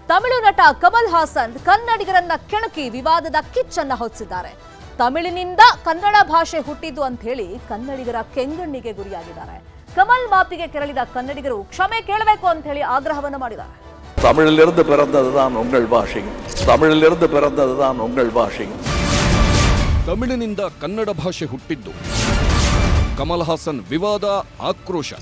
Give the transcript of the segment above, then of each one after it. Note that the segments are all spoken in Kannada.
ತಮಿಳು ನಟ ಕಮಲ್ ಹಾಸನ್ ಕನ್ನಡಿಗರನ್ನ ಕೆಣಕಿ ವಿವಾದದ ಕಿಚ್ಚನ್ನ ಹೊತ್ತಿಸಿದ್ದಾರೆ. ತಮಿಳಿನಿಂದ ಕನ್ನಡ ಭಾಷೆ ಹುಟ್ಟಿದ್ದು ಅಂತ ಹೇಳಿ ಕನ್ನಡಿಗರ ಕೆಂಗಣ್ಣಿಗೆ ಗುರಿಯಾಗಿದ್ದಾರೆ. ಕಮಲ್ ಮಾತಿಗೆ ಕೆರಳಿದ ಕನ್ನಡಿಗರು ಕ್ಷಮೆ ಕೇಳಬೇಕು ಅಂತ ಹೇಳಿ ಆಗ್ರಹವನ್ನು ಮಾಡಿದ್ದಾರೆ. தமிழிலிருந்து பிறந்ததுதான் உங்கள் பாஷை. தமிழிலிருந்து பிறந்ததுதான் உங்கள் பாஷை. ತಮಿಳಿನಿಂದ ಕನ್ನಡ ಭಾಷೆ ಹುಟ್ಟಿದ್ದು. ಕಮಲ್ ಹಾಸನ್ ವಿವಾದ, ಆಕ್ರೋಶ.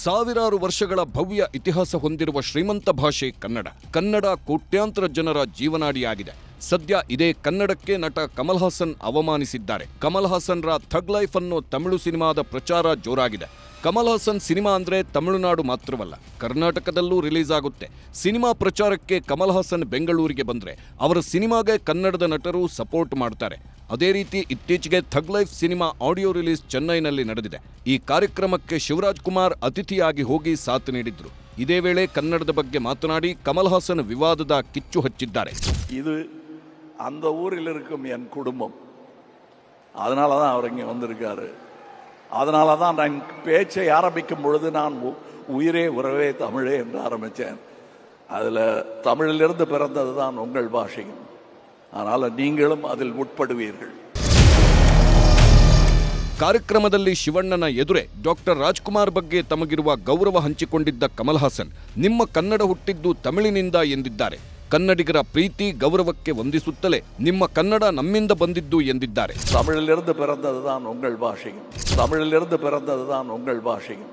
ಸಾವಿರಾರು ವರ್ಷಗಳ ಭವ್ಯ ಇತಿಹಾಸ ಹೊಂದಿರುವ ಶ್ರೀಮಂತ ಭಾಷೆ ಕನ್ನಡ. ಕನ್ನಡ ಕೋಟ್ಯಾಂತರ ಜನರ ಜೀವನಾಡಿಯಾಗಿದೆ. ಸದ್ಯ ಇದೇ ಕನ್ನಡಕ್ಕೆ ನಟ ಕಮಲ್ ಹಾಸನ್ ಅವಮಾನಿಸಿದ್ದಾರೆ. ಕಮಲ್ ಹಾಸನ್ರ ಥಗ್ ಲೈಫ್ ಅನ್ನೋ ತಮಿಳು ಸಿನಿಮಾದ ಪ್ರಚಾರ ಜೋರಾಗಿದೆ. ಕಮಲ್ ಹಾಸನ್ ಸಿನಿಮಾ ಅಂದ್ರೆ ತಮಿಳುನಾಡು ಮಾತ್ರವಲ್ಲ, ಕರ್ನಾಟಕದಲ್ಲೂ ರಿಲೀಸ್ ಆಗುತ್ತೆ. ಸಿನಿಮಾ ಪ್ರಚಾರಕ್ಕೆ ಕಮಲ್ ಹಾಸನ್ ಬೆಂಗಳೂರಿಗೆ ಬಂದ್ರೆ ಅವರ ಸಿನಿಮಾಗೆ ಕನ್ನಡದ ನಟರು ಸಪೋರ್ಟ್ ಮಾಡ್ತಾರೆ. ಅದೇ ರೀತಿ ಇತ್ತೀಚೆಗೆ ಥಗ್ ಲೈಫ್ ಸಿನಿಮಾ ಆಡಿಯೋ ರಿಲೀಸ್ ಚೆನ್ನೈನಲ್ಲಿ ನಡೆದಿದೆ. ಈ ಕಾರ್ಯಕ್ರಮಕ್ಕೆ ಶಿವರಾಜ್ ಕುಮಾರ್ ಅತಿಥಿಯಾಗಿ ಹೋಗಿ ಸಾಥ್ ನೀಡಿದ್ರು. ಇದೇ ವೇಳೆ ಕನ್ನಡದ ಬಗ್ಗೆ ಮಾತನಾಡಿ ಕಮಲ್ ಹಾಸನ್ ವಿವಾದದ ಕಿಚ್ಚು ಹಚ್ಚಿದ್ದಾರೆ. ಇದು அந்த ஊரில் இருக்கும் என் குடும்பம், அதனால தான் அவர் இங்கே வந்திருக்காரு. அதனால தான் நான் பேச்சை ஆரம்பிக்கும் பொழுது நான் உயிரே உறவே தமிழே என்று ஆரம்பித்தேன். அதில் தமிழிலிருந்து பிறந்தது தான் உங்கள் பாஷையும், அதனால் நீங்களும் அதில் உட்படுவீர்கள். ಕಾರ್ಯಕ್ರಮದಲ್ಲಿ ಶಿವಣ್ಣನ ಎದುರೇ ಡಾಕ್ಟರ್ ರಾಜ್ಕುಮಾರ್ ಬಗ್ಗೆ ತಮಗಿರುವ ಗೌರವ ಹಂಚಿಕೊಂಡಿದ್ದ ಕಮಲ್ ಹಾಸನ್ ನಿಮ್ಮ ಕನ್ನಡ ಹುಟ್ಟಿದ್ದು ತಮಿಳಿನಿಂದ ಎಂದಿದ್ದಾರೆ. ಕನ್ನಡಿಗರ ಪ್ರೀತಿ ಗೌರವಕ್ಕೆ ವಂದಿಸುತ್ತಲೇ ನಿಮ್ಮ ಕನ್ನಡ ನಮ್ಮಿಂದ ಬಂದಿದ್ದು ಎಂದಿದ್ದಾರೆ. தமிழிலிருந்து பிறந்ததுதான் உங்கள் பாஷையும். தமிழிலிருந்து பிறந்ததுதான் உங்கள் பாஷையும்.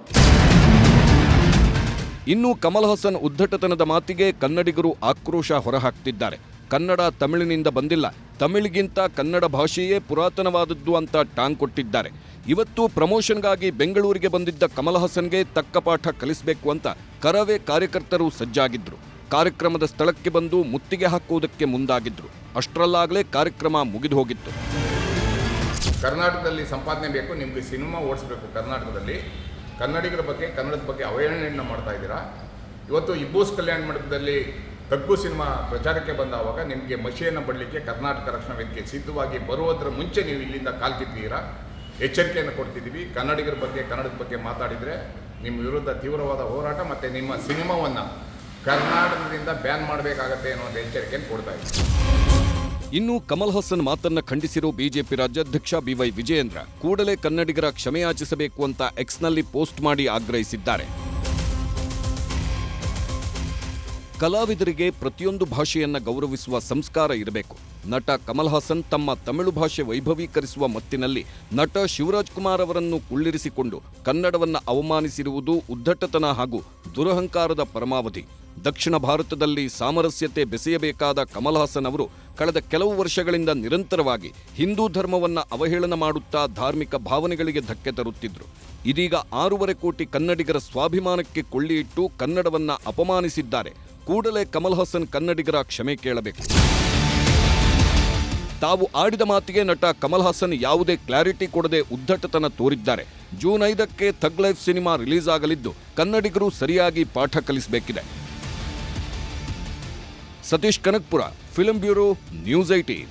ಇನ್ನು ಕಮಲ್ ಹಾಸನ್ ಉದ್ದಟತನದ ಮಾತಿಗೆ ಕನ್ನಡಿಗರು ಆಕ್ರೋಶ ಹೊರಹಾಕ್ತಿದ್ದಾರೆ. ಕನ್ನಡ ತಮಿಳಿನಿಂದ ಬಂದಿಲ್ಲ, ತಮಿಳಿಗಿಂತ ಕನ್ನಡ ಭಾಷೆಯೇ ಪುರಾತನವಾದದ್ದು ಅಂತ ಟಾಂಗ್ ಕೊಟ್ಟಿದ್ದಾರೆ. ಇವತ್ತು ಪ್ರಮೋಷನ್ಗಾಗಿ ಬೆಂಗಳೂರಿಗೆ ಬಂದಿದ್ದ ಕಮಲ್ ಹಾಸನ್ಗೆ ತಕ್ಕ ಪಾಠ ಕಲಿಸಬೇಕು ಅಂತ ಕರವೇ ಕಾರ್ಯಕರ್ತರು ಸಜ್ಜಾಗಿದ್ರು. ಕಾರ್ಯಕ್ರಮದ ಸ್ಥಳಕ್ಕೆ ಬಂದು ಮುತ್ತಿಗೆ ಹಾಕುವುದಕ್ಕೆ ಮುಂದಾಗಿದ್ರು. ಅಷ್ಟರಲ್ಲಾಗಲೇ ಕಾರ್ಯಕ್ರಮ ಮುಗಿದು ಹೋಗಿತ್ತು. ಕರ್ನಾಟಕದಲ್ಲಿ ಸಂಪಾದನೆ ಬೇಕು, ನಿಮಗೆ ಸಿನಿಮಾ ಓಡಿಸ್ಬೇಕು. ಕರ್ನಾಟಕದಲ್ಲಿ ಕನ್ನಡಿಗರ ಬಗ್ಗೆ, ಕನ್ನಡದ ಬಗ್ಗೆ ಅವಹೇಳನೆಯನ್ನು ಮಾಡ್ತಾ ಇದ್ದೀರಾ. ಇವತ್ತು ಇಬ್ಬೂಸ್ ಕಲ್ಯಾಣ ಮಂಟಪದಲ್ಲಿ ಕಗ್ಗು ಸಿನಿಮಾ ಪ್ರಚಾರಕ್ಕೆ ಬಂದಾವಾಗ ನಿಮಗೆ ಮಷಿಯನ್ನು ಬಡಲಿಕ್ಕೆ ಕರ್ನಾಟಕ ರಕ್ಷಣಾ ವೇದಿಕೆ ಸಿದ್ಧವಾಗಿ ಬರುವುದರ ಮುಂಚೆ ನೀವು ಇಲ್ಲಿಂದ ಕಾಲ್ಕಿದ್ದೀರಾ. ಎಚ್ಚರಿಕೆಯನ್ನು ಕೊಡ್ತಿದ್ದೀವಿ. ಕನ್ನಡಿಗರ ಬಗ್ಗೆ, ಕನ್ನಡದ ಬಗ್ಗೆ ಮಾತಾಡಿದರೆ ನಿಮ್ಮ ವಿರುದ್ಧ ತೀವ್ರವಾದ ಹೋರಾಟ ಮತ್ತು ನಿಮ್ಮ ಸಿನಿಮಾವನ್ನು ಕರ್ನಾಟಕದಿಂದ ಬ್ಯಾನ್ ಮಾಡಬೇಕಾಗತ್ತೆ ಅನ್ನುವಂಥ ಎಚ್ಚರಿಕೆಯನ್ನು ಕೊಡ್ತಾ ಇದ್ದೀವಿ. ಇನ್ನು ಕಮಲ್ ಹಾಸನ್ ಮಾತನ್ನ ಖಂಡಿಸಿರೋ ಬಿಜೆಪಿ ರಾಜ್ಯಾಧ್ಯಕ್ಷ ಬಿವೈ ವಿಜಯೇಂದ್ರ ಕೂಡಲೇ ಕನ್ನಡಿಗರ ಕ್ಷಮೆಯಾಚಿಸಬೇಕು ಅಂತ ಎಕ್ಸ್ನಲ್ಲಿ ಪೋಸ್ಟ್ ಮಾಡಿ ಆಗ್ರಹಿಸಿದ್ದಾರೆ. ಕಲಾವಿದರಿಗೆ ಪ್ರತಿಯೊಂದು ಭಾಷೆಯನ್ನ ಗೌರವಿಸುವ ಸಂಸ್ಕಾರ ಇರಬೇಕು. ನಟ ಕಮಲ್ ಹಾಸನ್ ತಮ್ಮ ತಮಿಳು ಭಾಷೆ ವೈಭವೀಕರಿಸುವ ಮತ್ತಿನಲ್ಲಿ ನಟ ಶಿವರಾಜ್ ಕುಮಾರ್ ಅವರನ್ನು ಕುಳ್ಳಿರಿಸಿಕೊಂಡು ಕನ್ನಡವನ್ನ ಅವಮಾನಿಸಿರುವುದು ಉದ್ದಟತನ ಹಾಗೂ ದುರಹಂಕಾರದ ಪರಮಾವಧಿ. ದಕ್ಷಿಣ ಭಾರತದಲ್ಲಿ ಸಾಮರಸ್ಯತೆ ಬೆಸೆಯಬೇಕಾದ ಕಮಲ್ ಹಾಸನ್ ಅವರು ಕಳೆದ ಕೆಲವು ವರ್ಷಗಳಿಂದ ನಿರಂತರವಾಗಿ ಹಿಂದೂ ಧರ್ಮವನ್ನ ಅವಹೇಳನ ಮಾಡುತ್ತಾ ಧಾರ್ಮಿಕ ಭಾವನೆಗಳಿಗೆ ಧಕ್ಕೆ ತರುತ್ತಿದ್ರು. ಇದೀಗ 6.5 ಕೋಟಿ ಕನ್ನಡಿಗರ ಸ್ವಾಭಿಮಾನಕ್ಕೆ ಕೊಳ್ಳಿಯಿಟ್ಟು ಕನ್ನಡವನ್ನ ಅಪಮಾನಿಸಿದ್ದಾರೆ. ಕೂಡಲೇ ಕಮಲ್ ಹಾಸನ್ ಕನ್ನಡಿಗರ ಕ್ಷಮೆ ಕೇಳಬೇಕು. ತಾವು ಆಡಿದ ಮಾತಿಗೆ ನಟ ಕಮಲ್ ಹಾಸನ್ ಯಾವುದೇ ಕ್ಲಾರಿಟಿ ಕೊಡದೆ ಉದ್ದಟತನ ತೋರಿದ್ದಾರೆ. ಜೂನ್ 5ಕ್ಕೆ ಥಗ್ ಲೈಫ್ ಸಿನಿಮಾ ರಿಲೀಸ್ ಆಗಲಿದ್ದು ಕನ್ನಡಿಗರು ಸರಿಯಾಗಿ ಪಾಠ ಕಲಿಸಬೇಕಿದೆ. Satish Kanakpura, film bureau, news 18.